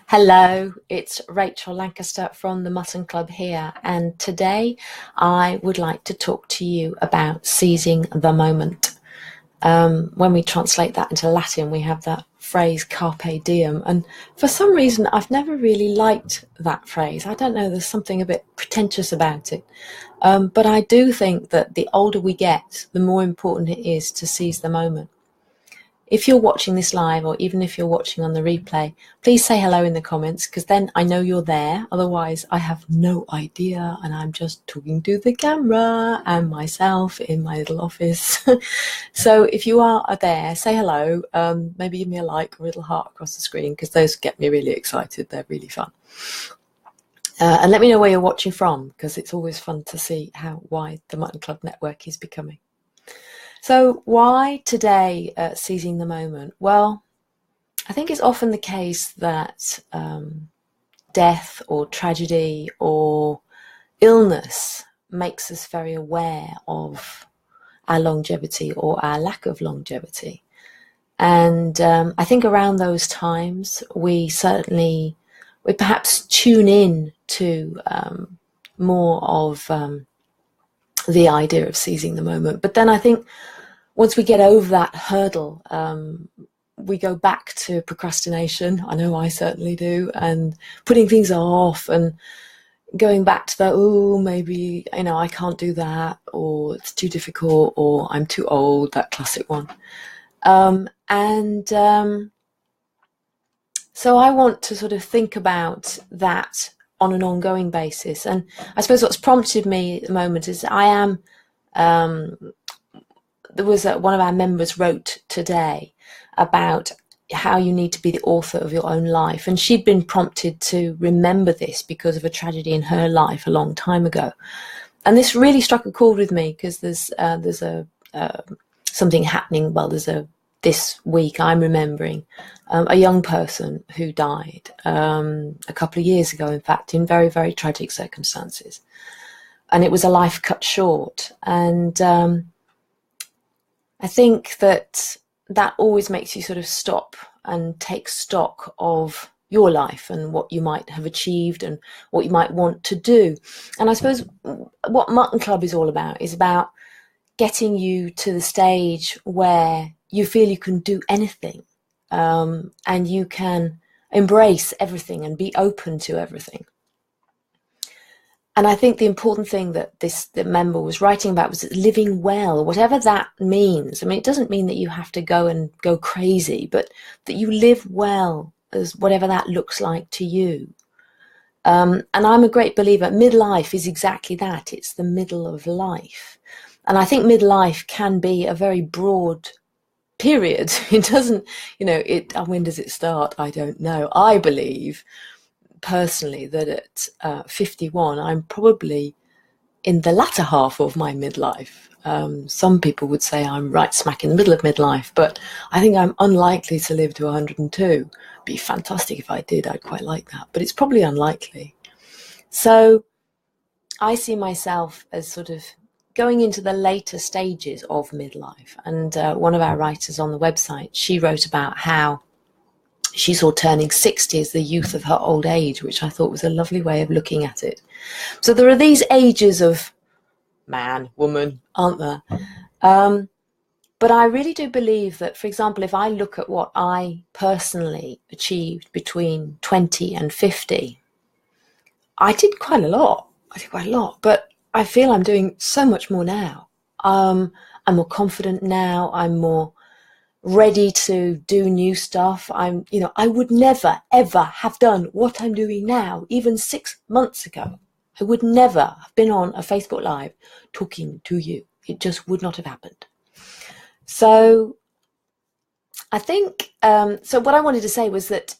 Hello, it's Rachel Lancaster from the Mutton Club here, and today I would like to talk to you about seizing the moment. When we translate that into Latin, we have that phrase carpe diem, and for some reason I've never really liked that phrase. I don't know, there's something a bit pretentious about it. But I do think that the older we get, the more important it is to seize the moment. If you're watching this live, or even if you're watching on the replay, please say hello in the comments, because then I know you're there. Otherwise, I have no idea, and I'm just talking to the camera and myself in my little office. So if you are there, say hello. Maybe give me a like or a little heart across the screen, because those get me really excited. They're really fun. And let me know where you're watching from, because it's always fun to see how wide the Mutton Club network is becoming. So why today seizing the moment? Well, I think it's often the case that death or tragedy or illness makes us very aware of our longevity or our lack of longevity. And I think around those times, we perhaps tune in to more of the idea of seizing the moment. But then I think once we get over that hurdle, we go back to procrastination. I know I certainly do, and putting things off and going back to that, oh, maybe, I can't do that, or it's too difficult, or I'm too old, that classic one. So I want to sort of think about that on an ongoing basis. And I suppose what's prompted me at the moment is there was one of our members wrote today about how you need to be the author of your own life. And she'd been prompted to remember this because of a tragedy in her life a long time ago. And this really struck a chord with me, because there's something happening. Well, this week I'm remembering a young person who died a couple of years ago, in fact, in very, very tragic circumstances. And it was a life cut short. And I think that always makes you sort of stop and take stock of your life and what you might have achieved and what you might want to do. And I suppose what Mutton Club is all about is about getting you to the stage where you feel you can do anything, and you can embrace everything and be open to everything. And I think the important thing that the member was writing about was living well, whatever that means. I mean, it doesn't mean that you have to go crazy, but that you live well, as whatever that looks like to you. And I'm a great believer. Midlife is exactly that. It's the middle of life. And I think midlife can be a very broad period. It doesn't, when does it start? I don't know. I believe personally that at 51 I'm probably in the latter half of my midlife. Some people would say I'm right smack in the middle of midlife, but I think I'm unlikely to live to 102. It'd be fantastic if I did. I'd quite like that, but it's probably unlikely. So I see myself as sort of going into the later stages of midlife. And one of our writers on the website, she wrote about how she saw turning 60 as the youth of her old age, which I thought was a lovely way of looking at it. So there are these ages of man, woman, aren't there? But I really do believe that, for example, if I look at what I personally achieved between 20 and 50, I did quite a lot, but I feel I'm doing so much more now. I'm more confident now. I'm more ready to do new stuff. I would never, ever have done what I'm doing now, even 6 months ago. I would never have been on a Facebook Live talking to you. It just would not have happened. So I think, so what I wanted to say was that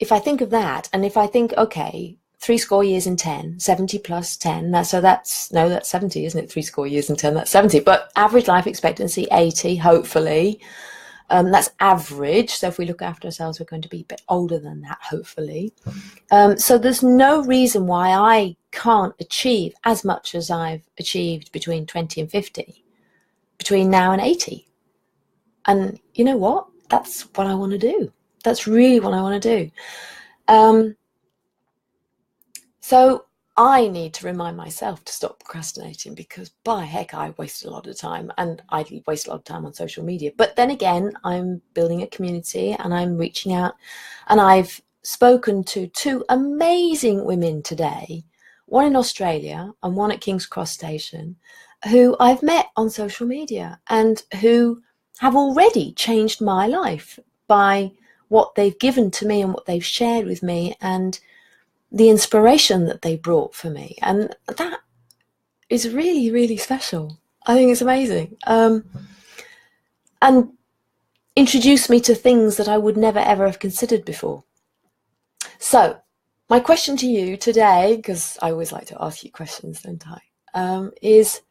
if I think of that, and if I think, okay, 70 years and 10, 70 plus 10, that's 70, isn't it? 70 years and 10, that's 70. But average life expectancy, 80, hopefully. That's average. So if we look after ourselves, we're going to be a bit older than that, hopefully. So there's no reason why I can't achieve as much as I've achieved between 20 and 50, between now and 80. And you know what? That's what I want to do. That's really what I want to do. So I need to remind myself to stop procrastinating, because by heck, I wasted a lot of time, and I waste a lot of time on social media. But then again, I'm building a community and I'm reaching out, and I've spoken to 2 amazing women today, one in Australia and one at King's Cross Station, who I've met on social media and who have already changed my life by what they've given to me and what they've shared with me, and the inspiration that they brought for me. And that is really, really special. I think it's amazing. And introduced me to things that I would never, ever have considered before. So my question to you today, because I always like to ask you questions, don't I, is,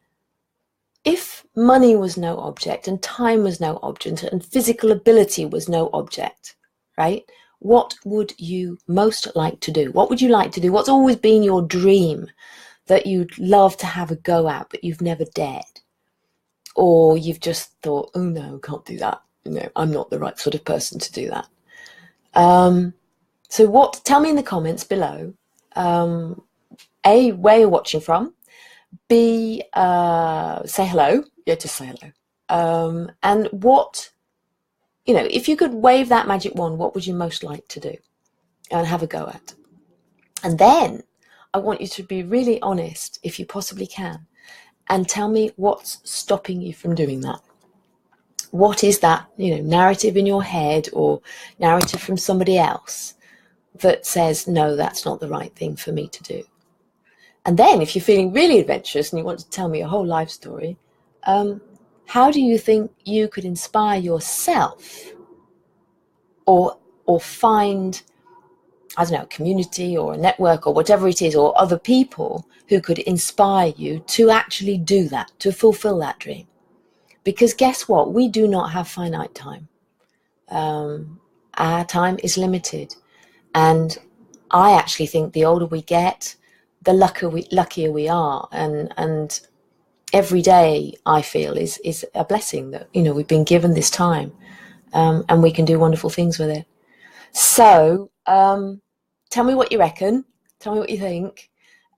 if money was no object and time was no object and physical ability was no object, right? What would you most like to do? What would you like to do? What's always been your dream that you'd love to have a go at, but you've never dared? Or you've just thought, oh no, can't do that. I'm not the right sort of person to do that. So tell me in the comments below, A, where you're watching from, B, say hello. Yeah, just say hello. And what, if you could wave that magic wand, what would you most like to do and have a go at? And then I want you to be really honest, if you possibly can, and tell me what's stopping you from doing that. What is that, narrative in your head or narrative from somebody else that says, no, that's not the right thing for me to do? And then if you're feeling really adventurous and you want to tell me a whole life story, how do you think you could inspire yourself or find, I don't know, a community or a network or whatever it is, or other people who could inspire you to actually do that, to fulfill that dream? Because guess what? We do not have finite time. Our time is limited. And I actually think the older we get, the luckier we are. And every day, I feel, is a blessing that, we've been given this time, and we can do wonderful things with it. So tell me what you reckon. Tell me what you think.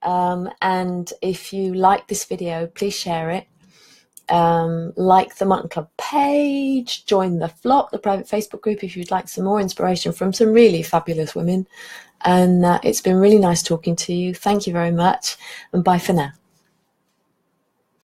And if you like this video, please share it. Like the Mutton Club page, join the flock, the private Facebook group, if you'd like some more inspiration from some really fabulous women. And it's been really nice talking to you. Thank you very much, and bye for now.